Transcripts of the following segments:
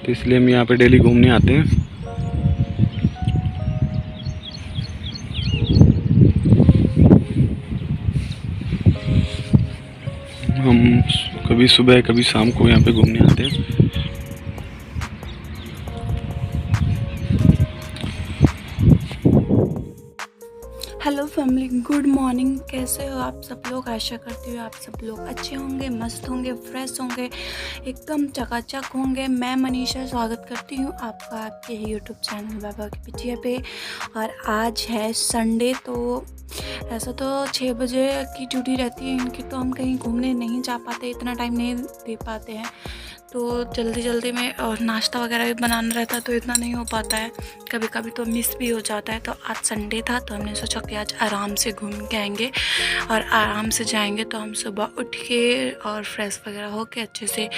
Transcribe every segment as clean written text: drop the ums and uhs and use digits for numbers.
तो इसलिए हम यहाँ पे डेली घूमने आते हैं। हम कभी सुबह कभी शाम को यहाँ पे घूमने आते हैं। Hello family, good morning. कैसे हो आप सब लोग? आशा करती हूँ आप सब लोग अच्छे होंगे, मस्त होंगे, फ्रेश होंगे, एकदम चकाचक होंगे। मैं मनीषा स्वागत करती हूँ आपका आपके यूट्यूब चैनल बाबा की पिटिया पे। और आज है संडे, तो ऐसा तो 6 बजे की ड्यूटी रहती है इनकी, तो हम कहीं घूमने नहीं जा पाते, इतना टाइम नहीं दे पाते हैं। तो जल्दी जल्दी में और नाश्ता वगैरह भी बनाना रहता है, तो इतना नहीं हो पाता है। कभी कभी तो मिस भी हो जाता है। तो आज संडे था, तो हमने सोचा कि आज आराम से घूम के आएंगे और आराम से जाएंगे। तो हम सुबह उठ के और फ्रेश वगैरह होके अच्छे से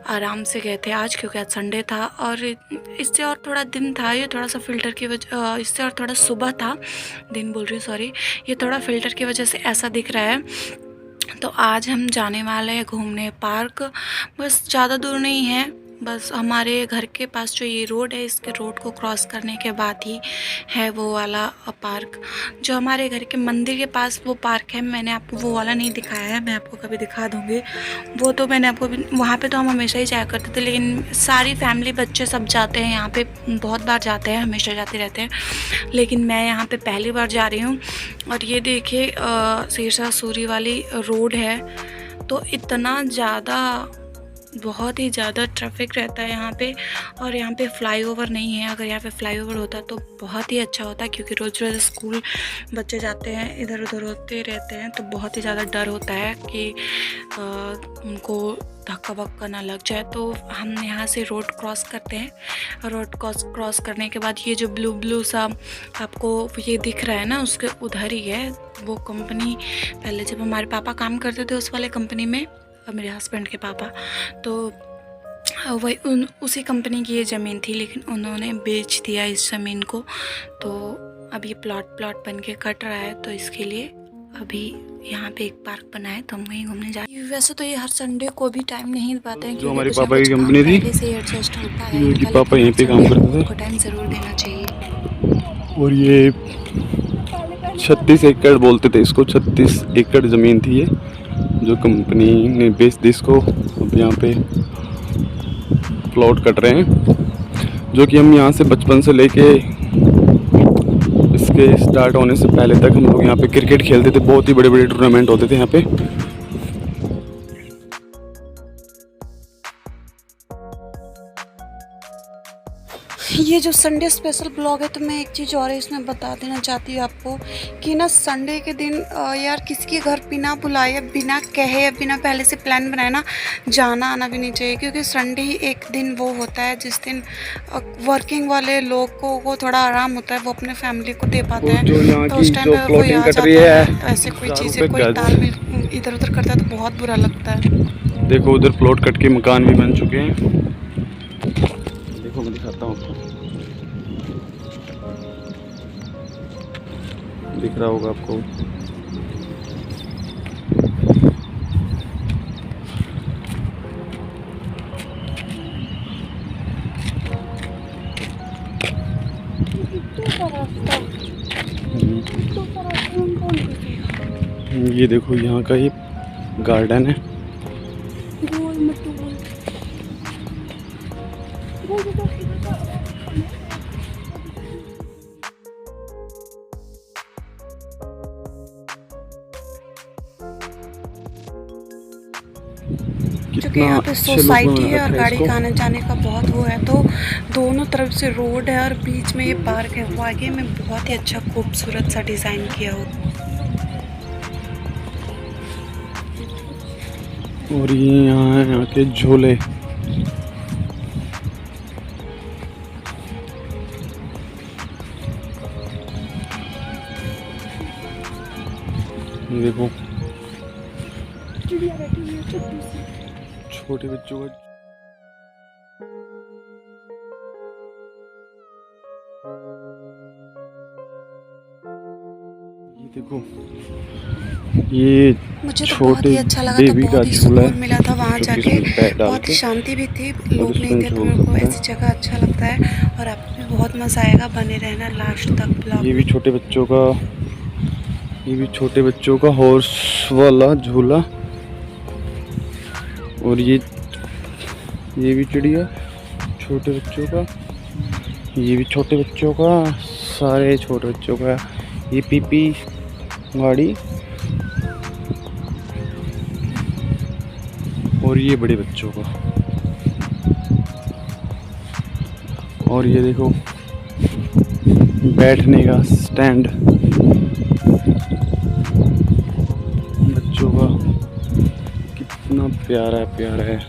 आराम से गए थे आज, क्योंकि आज संडे था। और इससे और थोड़ा दिन था, ये थोड़ा सा फ़िल्टर की वजह, इससे और थोड़ा सुबह था, दिन बोल रही हूँ सॉरी, ये थोड़ा फ़िल्टर की वजह से ऐसा दिख रहा है। तो आज हम जाने वाले हैं घूमने पार्क। बस ज़्यादा दूर नहीं है, बस हमारे घर के पास जो ये रोड है, इसके रोड को क्रॉस करने के बाद ही है वो वाला पार्क। जो हमारे घर के मंदिर के पास वो पार्क है, मैंने आपको वो वाला नहीं दिखाया है, मैं आपको कभी दिखा दूँगी। वो तो मैंने आपको वहाँ पे तो हम हमेशा ही जाया करते थे, लेकिन सारी फैमिली बच्चे सब जाते हैं यहाँ पे, बहुत बार जाते हैं, हमेशा जाते रहते हैं। लेकिन मैं यहाँ पे पहली बार जा रही हूँ। और ये देखिए सिरसा सूरी वाली रोड है, तो इतना ज़्यादा, बहुत ही ज़्यादा ट्रैफिक रहता है यहाँ पे। और यहाँ पे फ्लाईओवर नहीं है। अगर यहाँ पे फ्लाईओवर होता तो बहुत ही अच्छा होता, क्योंकि रोज़ रोज़ स्कूल बच्चे जाते हैं, इधर उधर होते रहते हैं, तो बहुत ही ज़्यादा डर होता है कि उनको धक्का वक्का ना लग जाए। तो हम यहाँ से रोड क्रॉस करते हैं। रोड क्रॉस करने के बाद ये जो ब्लू ब्लू सा आपको ये दिख रहा है ना, उसके उधर ही है वो कंपनी। पहले जब हमारे पापा काम करते थे उस वाले कंपनी में, मेरे हस्बैंड के पापा, तो वही उसी कंपनी की ये ज़मीन थी, लेकिन उन्होंने बेच दिया इस ज़मीन को। तो अब ये प्लॉट बन के कट रहा है, तो इसके लिए अभी यहाँ पे एक पार्क बना है, तो हम वहीं घूमने जा रहे हैं। वैसे तो ये हर संडे को भी टाइम नहीं पाते हैं, जो क्योंकि हमारे कुछ ना पापा कुछ की काम कंपनी थी, पहले से ही एडजस्ट होता है जो कि इनका, पापा लेकिन यहीं हर पे काम संडे को करते थे। उनको टाइम ज़रूर देना चाहिए। और ये 36 एकड़ बोलते थे इसको, 36 एकड़ ज़मीन थी ये, जो कंपनी ने बेच दी इसको। अब यहाँ पे प्लॉट कट रहे हैं, जो कि हम यहाँ से बचपन से लेके इसके स्टार्ट होने से पहले तक हम लोग यहाँ पे क्रिकेट खेलते थे। बहुत ही बड़े बड़े टूर्नामेंट होते थे यहाँ पे। ये जो संडे स्पेशल ब्लॉग है, तो मैं एक चीज़ और इसमें बता देना चाहती हूँ आपको कि ना, संडे के दिन यार किसी के घर बिना बुलाए, बिना कहे, बिना पहले से प्लान बनाए ना जाना आना भी नहीं चाहिए। क्योंकि संडे ही एक दिन वो होता है जिस दिन वर्किंग वाले लोग को थोड़ा आराम होता है, वो अपने फैमिली को दे पाते और जो हैं। यहाँ तो की उस टाइम जो पे कोई प्लॉटिंग आ कट रही जाता है, है, ऐसे कोई 1000 चीज़ें, रुपये कोई गज। तालमेल इधर उधर करता है, तो बहुत बुरा लगता है। देखो उधर प्लॉट कट के मकान भी बन चुके हैं। देखो मैं दिखाता हूँ आपको, दिख रहा होगा आपको। ये देखो यहाँ का ही गार्डन है। क्योंकि कितना यहाँ पे अच्छे लुक में सोसाइटी बना है और रखा है गाड़ी इसको। का आने जाने का बहुत वो है, तो दोनों तरफ से रोड है और बीच में ये पार्क है। वो आगे में बहुत ही अच्छा खूबसूरत सा डिज़ाइन किया हो। और ये यहाँ के झूले, देखो छोटे बच्चों का। ये देखो देखो ये मुझे तो बहुत ही अच्छा लगा था, बेबी का बहुत ही झूला सुकून मिला था वहाँ जो कि जाके, इसमें पैर डाल बहुत ही के शांति भी थी, लोग नहीं इसमें थे, तो झूल मेरे को सकते हैं। ऐसी जगह अच्छा लगता है और आपको भी बहुत मज़ा आएगा। बने रहना लास्ट तक ब्लॉग ये भी में। छोटे बच्चों का हॉर्स वाला झूला, और ये भी चिड़िया छोटे बच्चों का, ये भी छोटे बच्चों का, सारे छोटे बच्चों का। ये पीपी गाड़ी, और ये बड़े बच्चों का। और ये देखो बैठने का स्टैंड बच्चों का, कितना प्यारा है।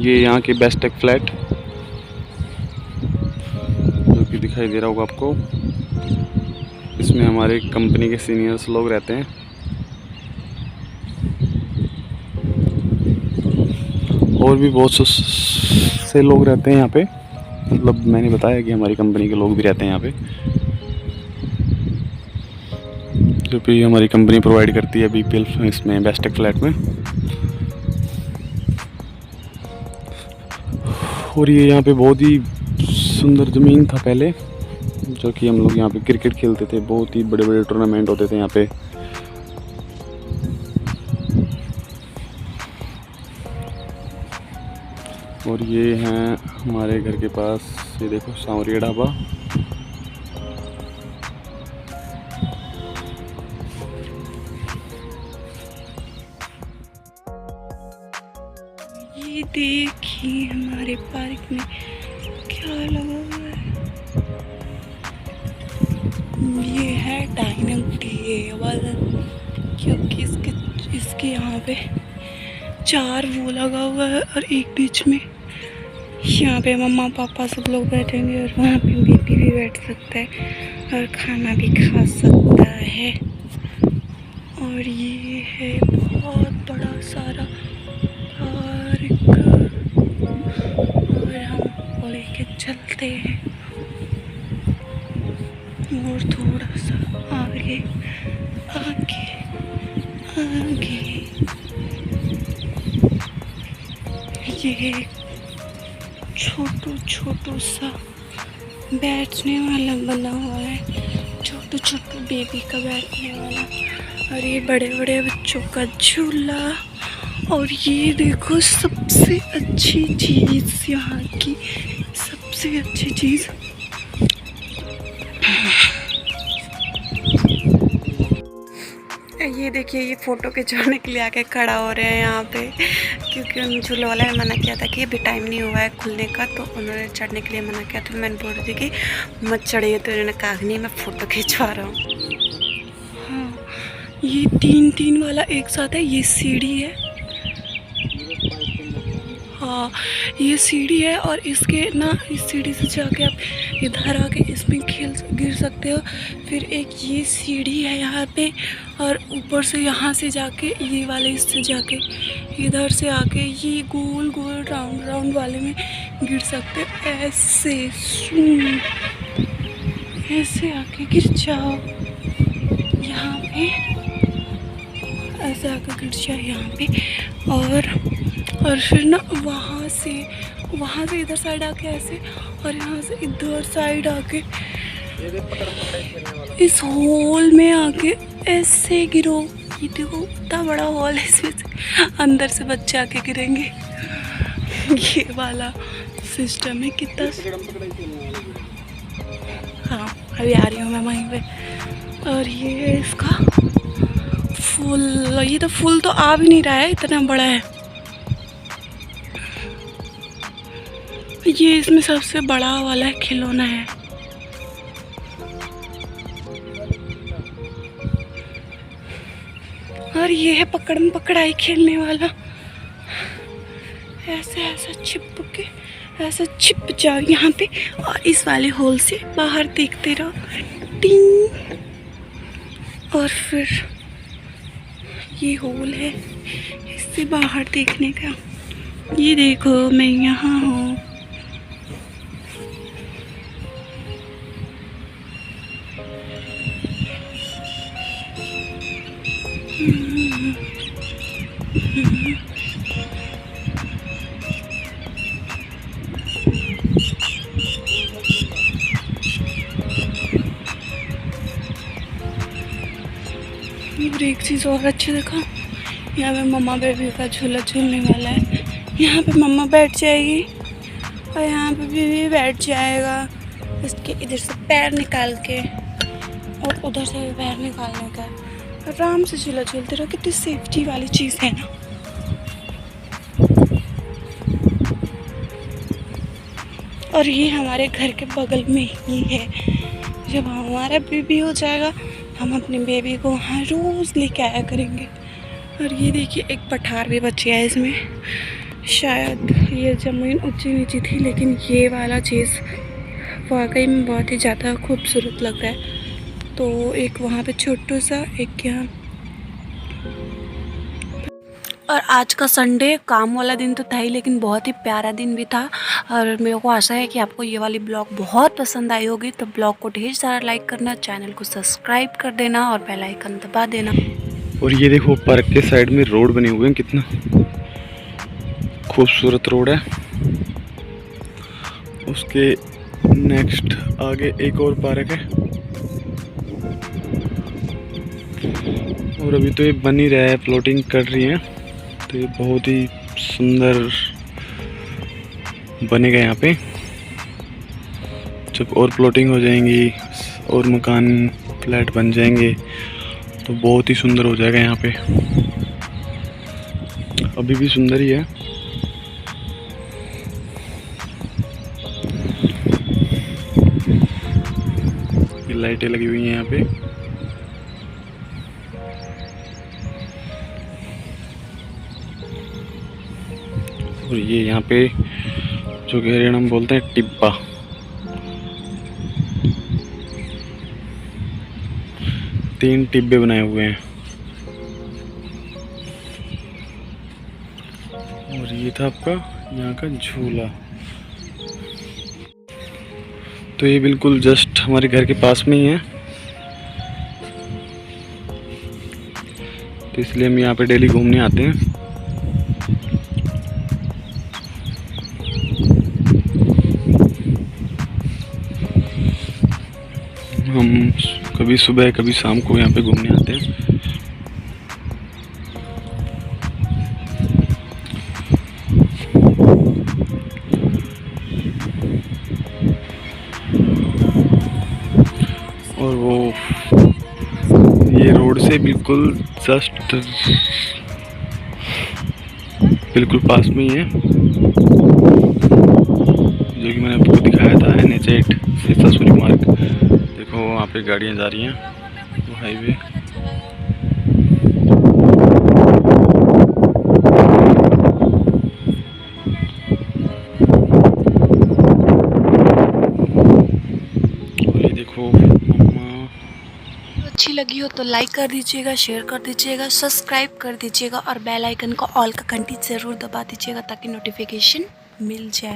ये यहाँ के बेस्ट टेक फ्लैट जो कि दिखाई दे रहा होगा आपको, इसमें हमारे कंपनी के सीनियर्स लोग रहते हैं। और भी बहुत से लोग रहते हैं यहाँ पे, मतलब मैंने बताया कि हमारी कंपनी के लोग भी रहते हैं यहाँ पे, जो कि हमारी कंपनी प्रोवाइड करती है बीपीएल इसमें बेस्ट टेक फ्लैट में। और ये यहाँ पे बहुत ही सुंदर ज़मीन था पहले, जो कि हम लोग यहाँ पे क्रिकेट खेलते थे, बहुत ही बड़े बड़े टूर्नामेंट होते थे यहाँ पे। और ये हैं हमारे घर के पास, ये देखो सांवरिया ढाबा। ये देखिए हमारे पार्क में क्या लगा हुआ है, ये है डाइनिंग टेबल, क्योंकि इसके यहाँ पे 4 वो लगा हुआ है और एक बीच में। यहाँ पे मम्मा पापा सब लोग बैठेंगे और वहाँ पे बेबी भी बैठ सकता है और खाना भी खा सकता है। और ये है बहुत बड़ा सारा पार्क, और हम लेके चलते हैं और थोड़ा सा आगे आगे आगे। ये छोटू सा बैठने वाला बना हुआ है, छोटू बेबी का बैठने वाला, और ये बड़े बड़े बच्चों का झूला। और ये देखो सबसे अच्छी चीज़ यहाँ की, सबसे अच्छी चीज़ ये देखिए, ये फ़ोटो खिंचवाने के लिए आके खड़ा हो रहे हैं यहाँ पे, क्योंकि उन झूले वाले ने मना किया था कि अभी टाइम नहीं हुआ है खुलने का, तो उन्होंने चढ़ने के लिए मना किया। तो मैंने बोल रही थी कि मत चढ़िए, तो उन्होंने कहा नहीं मैं फ़ोटो खिंचवा रहा हूँ। हाँ, ये 3 वाला एक साथ है, ये सीढ़ी है। हाँ, ये सीढ़ी है, और इसके ना इस सीढ़ी से जाके आप इधर आके इसमें गिर सकते हो। फिर एक ये सीढ़ी है यहाँ पे, और ऊपर से यहाँ से जाके ये वाले इससे जाके इधर से आके ये गोल गोल राउंड वाले में गिर सकते हो। ऐसे आके गिर जाओ यहाँ पे, ऐसे आके गिर जाओ यहाँ पे, और फिर ना वहाँ से इधर साइड आके ऐसे, और यहाँ से इधर साइड आके इस हॉल में आके ऐसे गिरो। ये देखो इतना बड़ा हॉल है, इसमें से अंदर से बच्चे आके गिरेंगे। ये वाला सिस्टम है कितना। हाँ, अभी आ रही हूँ मैं वहीं पे। और ये है इसका फुल, ये तो फुल तो आ भी नहीं रहा है, इतना बड़ा है। ये इसमें सबसे बड़ा वाला है, खिलौना है। और ये है पकड़म पकड़ाई खेलने वाला, ऐसे चिपक के ऐसे छिप जाओ यहाँ पे, और इस वाले होल से बाहर देखते रहो। टिंग और फिर ये होल है इससे बाहर देखने का। ये देखो मैं यहाँ हूँ। और एक चीज़ और अच्छी देखो, यहाँ पे मम्मा बेबी का झूला झूलने वाला है। यहाँ पे मम्मा बैठ जाएगी और यहाँ पे बेबी बैठ जाएगा। इसके इधर से पैर निकाल के और उधर से भी पैर निकालने का, आराम से झूला झूलते रहो। कितनी सेफ्टी वाली चीज़ है ना। और ये हमारे घर के बगल में ही है। जब हमारा बेबी हो जाएगा हम अपने बेबी को वहाँ रोज़ लेके आया करेंगे। और ये देखिए एक पठार भी बच गया है इसमें। शायद ये ज़मीन ऊंची नीची थी, लेकिन ये वाला चीज़ वाकई में बहुत ही ज़्यादा खूबसूरत लग रहा है। तो एक वहाँ पे छोटू सा, एक यहाँ। और आज का संडे काम वाला दिन तो था ही, लेकिन बहुत ही प्यारा दिन भी था। और मेरे को आशा है कि आपको ये वाली ब्लॉग बहुत पसंद आई होगी। तो ब्लॉग को ढेर सारा लाइक करना, चैनल को सब्सक्राइब कर देना और बेल आइकन दबा देना। और ये देखो पार्क के साइड में रोड बने हुए हैं, कितना खूबसूरत रोड है। उसके नेक्स्ट आगे एक और पार्क है। और अभी तो ये बन ही रहा है, प्लॉटिंग कर रही है। तो ये बहुत ही सुंदर बनेगा यहाँ पे। जब और प्लॉटिंग हो जाएंगी और मकान फ्लैट बन जाएंगे तो बहुत ही सुंदर हो जाएगा यहाँ पे। अभी भी सुंदर ही है। ये लाइटें लगी हुई हैं यहाँ पे। और ये यहाँ पे जो घेरे हम बोलते हैं टिब्बा, तीन टिब्बे बनाए हुए हैं। और ये था आपका यहाँ का झूला। तो ये बिल्कुल जस्ट हमारे घर के पास में ही है, तो इसलिए हम यहाँ पे डेली घूमने आते हैं। हम कभी सुबह कभी शाम को यहाँ पे घूमने आते हैं। और वो ये रोड से बिल्कुल जस्ट बिल्कुल पास में ही है, जो कि मैंने आपको दिखाया था NH8 सीतासुरी मार्ग। देखो वहाँ पे गाड़ियाँ जा रही हैं, वो हाईवे। और ये देखो मम्मा। अच्छी लगी हो तो लाइक कर दीजिएगा, शेयर कर दीजिएगा, सब्सक्राइब कर दीजिएगा और बेल आइकन को ऑल का घंटी ज़रूर दबा दीजिएगा ताकि नोटिफिकेशन मिल जाए।